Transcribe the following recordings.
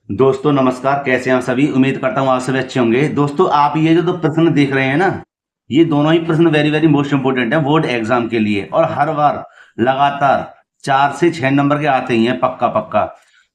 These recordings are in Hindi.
दोस्तों नमस्कार, कैसे हैं आप सभी। उम्मीद करता हूँ आप सभी अच्छे होंगे। दोस्तों आप ये जो दो प्रश्न देख रहे हैं ना, ये दोनों ही प्रश्न वेरी वेरी मोस्ट इंपोर्टेंट है बोर्ड एग्जाम के लिए, और हर बार लगातार 4 से 6 नंबर के आते ही हैं, पक्का पक्का।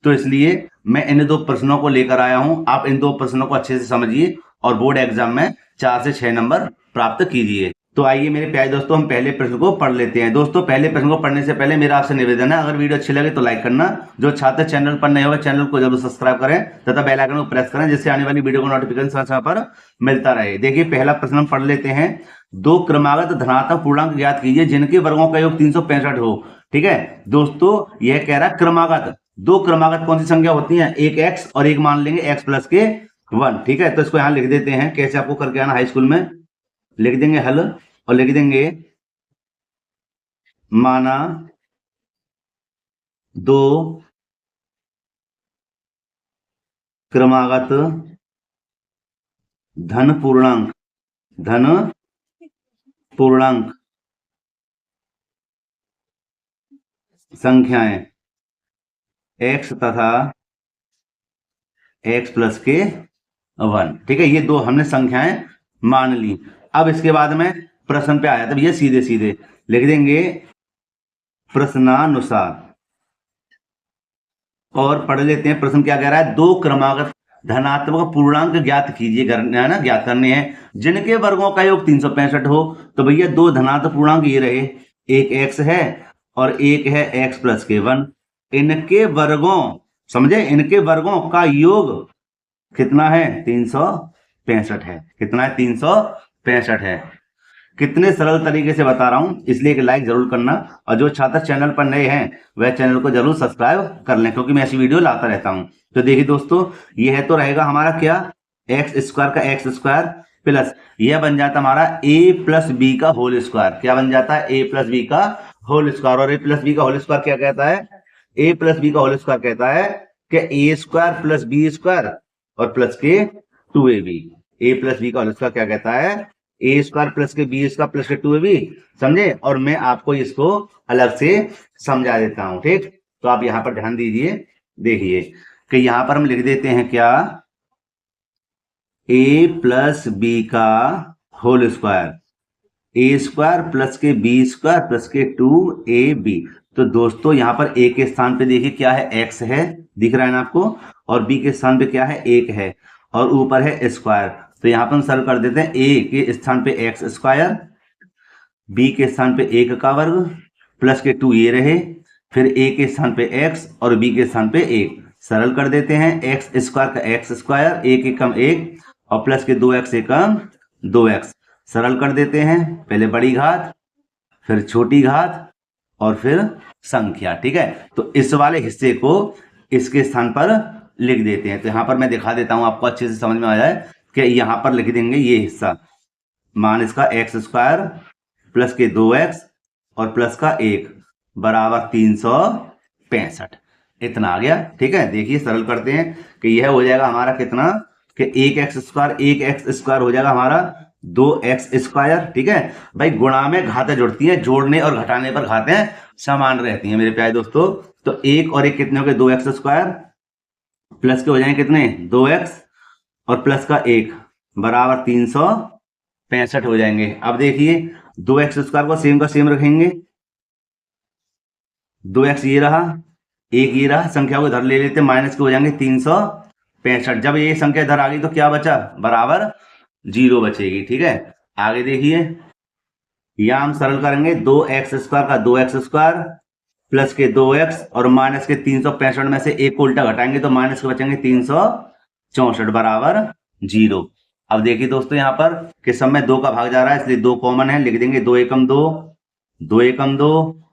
तो इसलिए मैं इन दो प्रश्नों को लेकर आया हूँ। आप इन दो प्रश्नों को अच्छे से समझिए और बोर्ड एग्जाम में 4 से 6 नंबर प्राप्त कीजिए। तो आइए मेरे प्यारे दोस्तों, हम पहले प्रश्न को पढ़ लेते हैं। दोस्तों पहले प्रश्न को पढ़ने से पहले मेरा आपसे निवेदन है, अगर वीडियो अच्छी लगे तो लाइक करना। जो छात्र चैनल पर नए हुए चैनल को जरूर सब्सक्राइब करें तथा बेल आइकन को प्रेस करें, जिससे आने वाली वीडियो को नोटिफिकेशन समय समय पर मिलता रहे। देखिए पहला प्रश्न हम पढ़ लेते हैं। दो क्रमागत धनात्मक पूर्णांक ज्ञात कीजिए जिनके वर्गों का योग 365 हो। ठीक है दोस्तों, यह कह रहा है क्रमागत। दो क्रमागत कौन सी संख्या होती है? एक एक्स और एक मान लेंगे एक्स प्लस के 1। ठीक है, तो इसको यहां लिख देते हैं। कैसे आपको करके आना, हाई स्कूल में लिख देंगे हल और लिख देंगे माना दो क्रमागत धन पूर्णांक संख्याएं x तथा x प्लस के 1। ठीक है, ये दो हमने संख्याएं मान ली। अब इसके बाद में प्रश्न पे आया, तब ये सीधे सीधे लिख देंगे प्रश्नानुसार और पढ़ लेते हैं। प्रश्न क्या कह रहा है? दो क्रमागत धनात्मक पूर्णांक ज्ञात कीजिए, करना है ना, ज्ञात करने हैं जिनके वर्गों का योग 365 हो। तो भैया दो धनात्मक पूर्णांक ये रहे, एक x है और एक है x प्लस के 1। इनके वर्गों, समझे, इनके वर्गों का योग कितना है? 365 है। कितना है? 365 है। कितने सरल तरीके से बता रहा हूं, इसलिए एक लाइक जरूर करना। और जो छात्र चैनल पर नए हैं वह चैनल को जरूर सब्सक्राइब कर लें, क्योंकि मैं ऐसी वीडियो लाता रहता हूं। तो देखिए दोस्तों, यह तो रहेगा हमारा क्या, एक्स स्क्वायर का एक्स स्क्वायर प्लस यह बन जाता हमारा a प्लस बी का होल स्क्वायर। क्या बन जाता है? a प्लस बी का होल स्क्वायर। और a प्लस बी का होल स्क्वायर क्या कहता है? a प्लस बी का होल स्क्वायर कहता है कि a square plus b square और प्लस के 2ab। a प्लस बी का होल स्क्वायर क्या कहता है? ए स्क्वायर प्लस के बी स्क्वायर प्लस के 2ab। समझे? और मैं आपको इसको अलग से समझा देता हूं। ठीक, तो आप यहां पर ध्यान दीजिए। देखिए कि यहां पर हम लिख देते हैं क्या, ए प्लस बी का होल स्क्वायर, ए स्क्वायर प्लस के बी स्क्वायर प्लस के 2ab। तो दोस्तों यहां पर ए के स्थान पे देखिए क्या है, एक्स है, दिख रहा है ना आपको, और बी के स्थान पे क्या है, एक है, और ऊपर है स्क्वायर। तो यहां पर हम सरल कर देते हैं, ए के स्थान पे एक्स स्क्वायर, बी के स्थान पे एक का वर्ग प्लस के 2 ये रहे, फिर ए के स्थान पे एक्स और बी के स्थान पे एक। सरल कर देते हैं, एक्स स्क्वायर का एक्स स्क्वायर, एक एकम एक और प्लस के 2x एकम 2x। सरल कर देते हैं, पहले बड़ी घात फिर छोटी घात और फिर संख्या। ठीक है, तो इस वाले हिस्से को इसके स्थान पर लिख देते हैं। तो यहां पर मैं दिखा देता हूं, आपको अच्छे से समझ में आ जाए कि यहां पर लिख देंगे ये हिस्सा, मान इसका एक्स स्क्वायर प्लस के 2x और प्लस का 1 बराबर 365। इतना आ गया। ठीक है, देखिए सरल करते हैं कि यह हो जाएगा हमारा कितना, कि एक एक्स स्क्वायर हो जाएगा हमारा 2x स्क्वायर। ठीक है भाई, गुणा में घातें जुड़ती हैं, जोड़ने और घटाने पर घातें समान रहती हैं मेरे प्यारे दोस्तों। तो एक और एक कितने हो गए, 2x स्क्वायर प्लस के हो जाएंगे कितने, 2x और प्लस का 1 बराबर 365 हो जाएंगे। अब देखिए 2x स्क्वायर को सेम का सेम रखेंगे, 2x ये रहा, एक ये रहा, संख्या को इधर ले लेते, माइनस के हो जाएंगे 365। जब ये संख्या इधर आ गई तो क्या बचा, बराबर 0 बचेगी। ठीक है, आगे देखिए, यहां हम सरल करेंगे, 2x स्क्वायर का 2x स्क्वायर प्लस के 2x और माइनस के 365 में से एक को उल्टा घटाएंगे तो माइनस के बचेंगे 364 बराबर 0। अब देखिए दोस्तों, यहां पर कि सब में 2 का भाग जा रहा है, इसलिए 2 कॉमन है, लिख देंगे 2 एकम 2, 2 एकम 2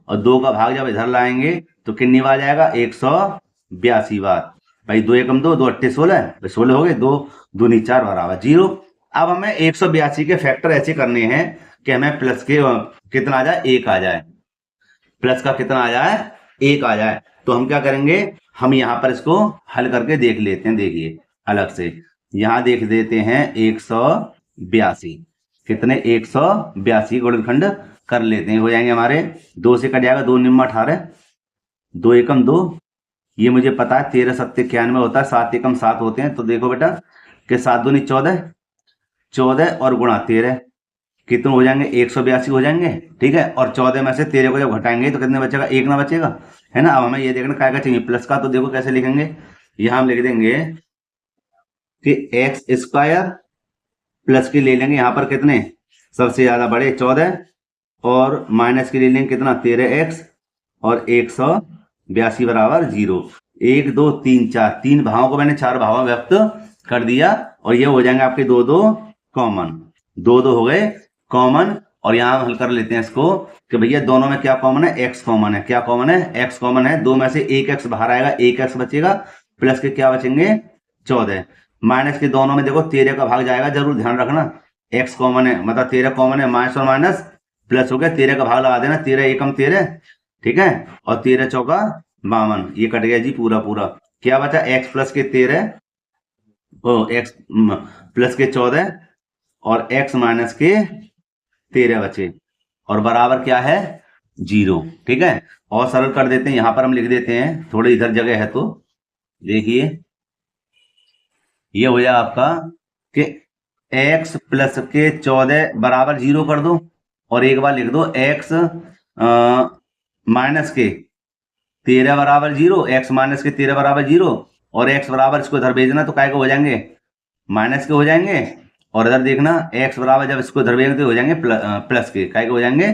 और 2 का भाग जब इधर लाएंगे तो कितनी बार जाएगा, 182 बार। भाई 2 एकम 2, 2 अट्ठे 16, 16 हो गए, 2 दूनी 4 बराबर 0। अब हमें 182 के फैक्टर ऐसे करने हैं कि हमें प्लस के कितना आ जाए, 1 आ जाए, प्लस का कितना आ जाए, 1 आ जाए। तो हम क्या करेंगे, हम यहां पर इसको हल करके देख लेते हैं। देखिए अलग से यहां देख देते हैं, 182 कितने, 182 गुणनखंड कर लेते हैं, हो जाएंगे हमारे, 2 से कट जाएगा, 2 निम्मा 18, 2 एकम 2 ये मुझे पता है 13 7 91 होता है, 7 एकम 7 होते हैं। तो देखो बेटा कि 7 दूनी 14, 14 और गुणा 13 कितने हो जाएंगे, 182 हो जाएंगे। ठीक है, और 14 में से 13 को जब घटाएंगे तो कितने बचेगा, 1 ना बचेगा, है ना। अब हमें ये देखना क्या चाहिए, प्लस का। तो देखो कैसे लिखेंगे, यहां हम लिख देंगे कि एक्स स्क्वायर प्लस के ले लेंगे यहाँ पर कितने, सबसे ज्यादा बड़े 14, और माइनस के ले लेंगे कितना 13x, और 182 बराबर 0। 1 2 3 4, 3 भावों को मैंने 4 भावों में व्यक्त कर दिया, और ये हो जाएंगे आपके 2 2 कॉमन, 2 2 हो गए कॉमन। और यहां हम हल कर लेते हैं इसको कि भैया दोनों में क्या कॉमन है, x कॉमन है। क्या कॉमन है, x कॉमन है। 2 में से 1x बाहर आएगा, 1x बचेगा, प्लस के क्या बचेंगे 14, माइनस के दोनों में देखो 13 का भाग जाएगा, जरूर ध्यान रखना। x कॉमन है मतलब 13 कॉमन है, माइनस और माइनस प्लस हो गया, 13 का भाग लगा देना, 13 एकम 13, ठीक है, और 13 चौका 52, ये कट गया जी पूरा पूरा। क्या बचा, x प्लस के 13, x प्लस के 14, और x माइनस के 13 बचे, और बराबर क्या है 0। ठीक है, और सरल कर देते हैं, यहां पर हम लिख देते हैं, थोड़ी इधर जगह है तो देखिए, ये हो जाए आपका कि x प्लस के 14 बराबर 0 कर दो, और एक बार लिख दो x माइनस के 13 बराबर 0, x माइनस के 13 बराबर 0, और x बराबर इसको इधर भेजना तो काय को हो जाएंगे, माइनस के हो जाएंगे, और इधर देखना x बराबर जब इसको इधर भेजेंगे तो हो जाएंगे प्लस के, काय के हो जाएंगे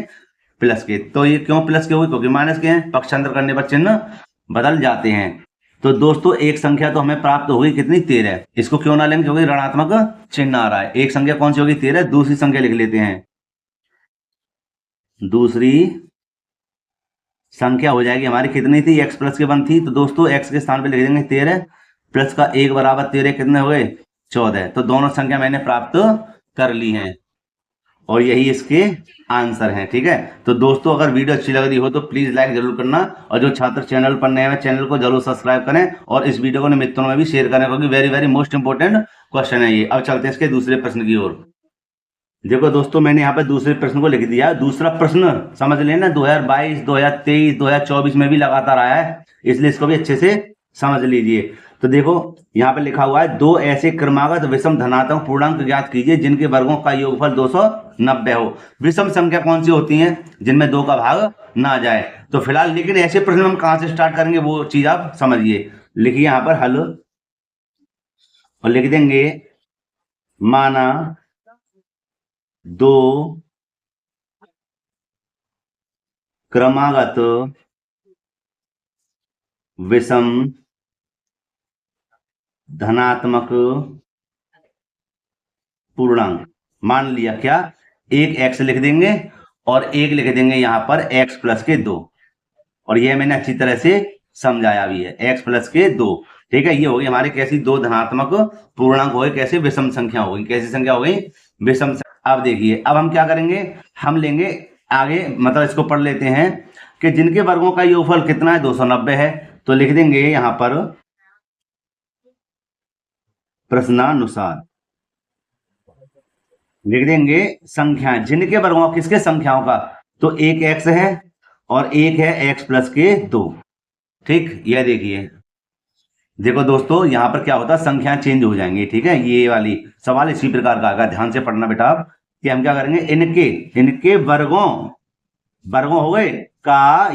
प्लस के। तो ये क्यों प्लस के होगी, क्योंकि माइनस के हैं, पक्षांतर करने पर चिन्ह बदल जाते हैं। तो दोस्तों एक संख्या तो हमें प्राप्त हो गई कितनी, 13। इसको क्यों ना लेंगे, क्योंकि ऋणात्मक चिन्ह आ रहा है। एक संख्या कौन सी होगी 13, दूसरी संख्या लिख लेते हैं। दूसरी संख्या हो जाएगी हमारी कितनी थी, x प्लस के 1 थी, तो दोस्तों x के स्थान पे लिख देंगे 13, प्लस का 1 बराबर 13 कितने हो गए 14। तो दोनों संख्या मैंने प्राप्त कर ली हैं, और यही इसके आंसर हैं। ठीक है, तो दोस्तों अगर वीडियो अच्छी लग रही हो तो प्लीज लाइक जरूर करना, और जो छात्र चैनल पर नए हैं चैनल को जरूर सब्सक्राइब करें, और इस वीडियो को मित्रों में भी शेयर करें, क्योंकि very very most important question है ये। अब चलते हैं इसके दूसरे प्रश्न की ओर। देखो दोस्तों मैंने यहाँ पे दूसरे प्रश्न को लिख दिया। दूसरा प्रश्न समझ लेना 2022, 2023, 2024 में भी लगातार आया है, इसलिए इसको भी अच्छे से समझ लीजिए। तो देखो यहाँ पे लिखा हुआ है, दो ऐसे क्रमागत विषम धनात्मक पूर्णांक ज्ञात कीजिए जिनके वर्गों का योगफल 290 हो। विषम संख्या कौन सी होती है, जिनमें 2 का भाग ना जाए। तो फिलहाल लेकिन ऐसे प्रश्न हम कहां से स्टार्ट करेंगे वो चीज आप समझिए। लिखिए यहाँ पर हल, और लिख देंगे माना 2 क्रमागत विषम धनात्मक पूर्णांक। मान लिया क्या, एक x लिख देंगे और एक लिख देंगे यहां पर x प्लस के 2, और यह मैंने अच्छी तरह से समझाया भी है, x प्लस के 2। ठीक है, ये होगी हमारे कैसी, 2 धनात्मक पूर्णांक हो गए, कैसे विषम संख्या हो गई, कैसी संख्या हो गई विषम। अब देखिए अब हम क्या करेंगे, हम लेंगे आगे, मतलब इसको पढ़ लेते हैं कि जिनके वर्गों का योगफल कितना है 290 है। तो लिख देंगे यहां पर प्रश्नानुसार, लिख देंगे संख्याएं, जिनके वर्गों, किसके संख्याओं का, तो एक x है और एक है x प्लस के 2। ठीक, यह देखिए, देखो दोस्तों यहां पर क्या होता है, संख्याएं चेंज हो जाएंगी। ठीक है, ये वाली सवाल इसी प्रकार का आएगा, ध्यान से पढ़ना बेटा आप, कि हम क्या करेंगे, इनके वर्गों हो गए का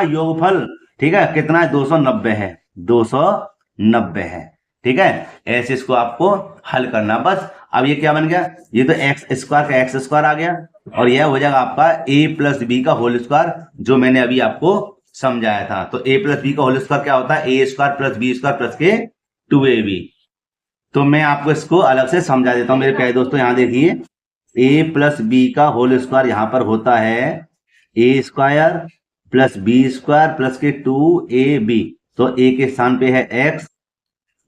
योगफल, ठीक है, कितना है 290 है, 290 है। ठीक है, ऐसे इसको आपको हल करना बस। अब ये क्या बन गया, ये तो एक्स स्क्वायर का एक्स स्क्वायर आ गया, और यह हो जाएगा आपका a प्लस बी का होल स्क्वायर, जो मैंने अभी आपको समझाया था। तो a प्लस बी का होल स्क्वायर क्या होता है, a square plus b square plus के 2ab। तो मैं आपको इसको अलग से समझा देता हूं मेरे प्यारे दोस्तों। यहां देखिए, a प्लस बी का होल स्क्वायर यहां पर होता है a square plus b square plus के 2ab। तो a के स्थान पे है x,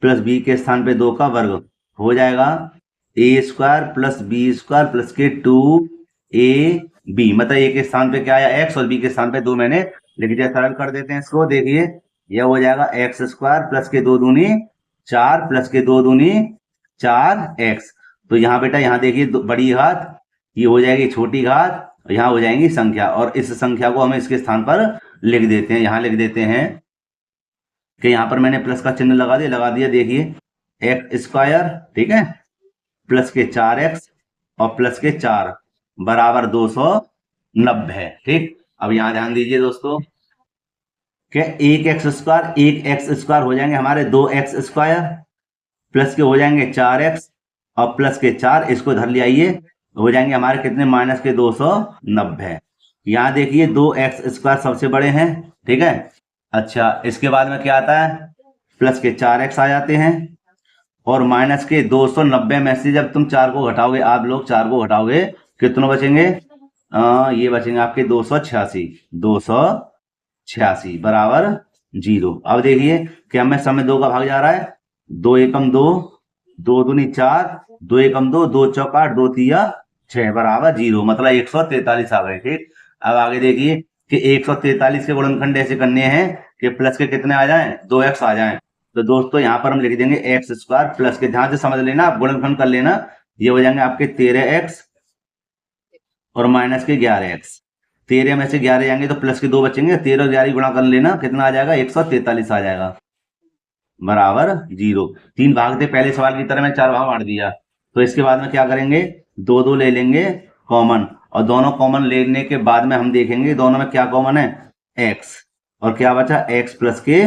प्लस बी के स्थान पे 2 का वर्ग, हो जाएगा a square plus b square plus के 2ab। मतलब a के स्थान पे क्या आया x, और b के स्थान पे 2 मैंने लिख दिया। सरल कर देते हैं इसको, देखिए यह हो जाएगा x स्क्वायर प्लस के 2 दूनी 4 प्लस के 2 दूनी 4x। तो यहाँ बेटा यहाँ देखिए, बड़ी घात ये हो जाएगी छोटी घात, यहाँ हो जाएंगी संख्या, और इस संख्या को हम इसके स्थान पर लिख देते हैं, यहाँ लिख देते हैं कि यहाँ पर मैंने प्लस का चिन्ह लगा दिया। देखिए एक्स स्क्वायर, ठीक है, प्लस के 4x और प्लस के 4 बराबर 290। ठीक, अब यहाँ ध्यान दीजिए दोस्तों कि एक एक्स स्क्वायर हो जाएंगे हमारे 2x स्क्वायर, प्लस के हो जाएंगे 4x और प्लस के 4, इसको इधर ले आइए, हो जाएंगे हमारे कितने, माइनस के 290। यहाँ देखिए 2x स्क्वायर सबसे बड़े हैं, ठीक है। अच्छा, इसके बाद में क्या आता है, प्लस के 4x आ जाते हैं और माइनस के 290 में से जब तुम 4 को घटाओगे, आप लोग 4 को घटाओगे, कितने बचेंगे, ये बचेंगे आपके 286 बराबर 0। अब देखिए कि हमें समय 2 का भाग जा रहा है, 2 एकम 2, 2 दूनी 4, 2 एकम 2, 2 चौका 8, 2 तिया 6 बराबर 0, मतलब 143 आ गए। ठीक, अब आगे देखिए कि 143 के गुणनखंड ऐसे करने हैं कि प्लस के कितने आ जाएं, 2x आ जाएं। तो दोस्तों यहाँ पर हम लिख देंगे एक्स स्क्वायर प्लस के, ध्यान से समझ लेना, आप गुणनखंड कर लेना, ये हो जाएंगे आपके 13x और माइनस के 11x। 13 में से 11 जाएंगे तो प्लस के 2 बचेंगे, 13 और 11 गुणा कर लेना, कितना आ जाएगा, 143 आ जाएगा बराबर 0। 3 भाग थे पहले सवाल की तरह, मैं 4 भाग बांट दिया। तो इसके बाद में क्या करेंगे, 2 ले लेंगे कॉमन, और दोनों कॉमन लेने के बाद में हम देखेंगे दोनों में क्या कॉमन है, x, और क्या बचा x प्लस के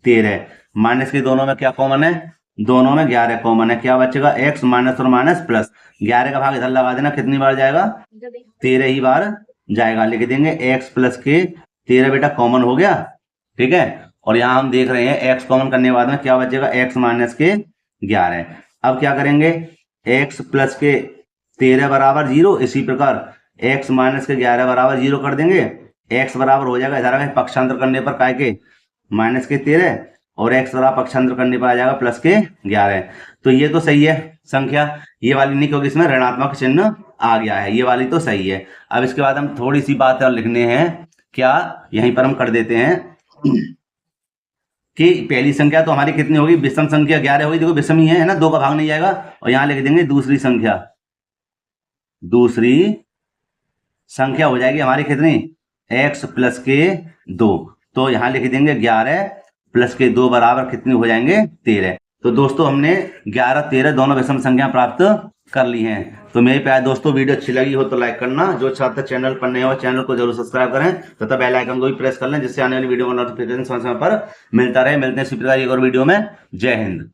13, माइनस के दोनों में क्या कॉमन है, दोनों में 11 कॉमन है, क्या बचेगा, x माइनस और माइनस प्लस, 11 का भाग इधर लगा देना, कितनी बार जाएगा, 13 ही बार जाएगा। लिख देंगे x प्लस के 13 बेटा कॉमन हो गया, ठीक है। और यहाँ हम देख रहे हैं x कॉमन करने के बाद में क्या बचेगा, x माइनस के 11। अब क्या करेंगे, x प्लस के 13 बराबर 0, इसी प्रकार x माइनस के 11 बराबर 0 कर देंगे। x बराबर हो जाएगा इधर पक्षांतर करने पर काय के माइनस के 13, और x बराबर पक्षांतर करने पर आ जाएगा प्लस के 11। तो ये तो सही है संख्या, ये वाली नहीं, क्योंकि इसमें ऋणात्मक चिन्ह आ गया है, ये वाली तो सही है। अब इसके बाद हम थोड़ी सी बात और लिखने हैं, क्या, यहीं पर हम कर देते हैं कि पहली संख्या तो हमारी कितनी होगी, विषम संख्या 11 होगी, देखो विषम ही है ना, 2 का भाग नहीं जाएगा। और यहाँ लिख देंगे दूसरी संख्या हो जाएगी हमारी कितनी, x प्लस के 2, तो यहाँ लिख देंगे 11 प्लस के 2 बराबर कितनी हो जाएंगे, 13। तो दोस्तों हमने 11, 13 दोनों विषम संख्या प्राप्त कर ली हैं। तो मेरे प्यारे दोस्तों, वीडियो अच्छी लगी हो तो लाइक करना, जो छात्र चैनल पर नए हो चैनल को जरूर सब्सक्राइब करें तथा बेल आइकन को भी प्रेस कर लें, जिससे आने वाली वीडियो का नोटिफिकेशन समय पर मिलता रहे। मिलते हैं इसी प्रकार एक और वीडियो में। जय हिंद।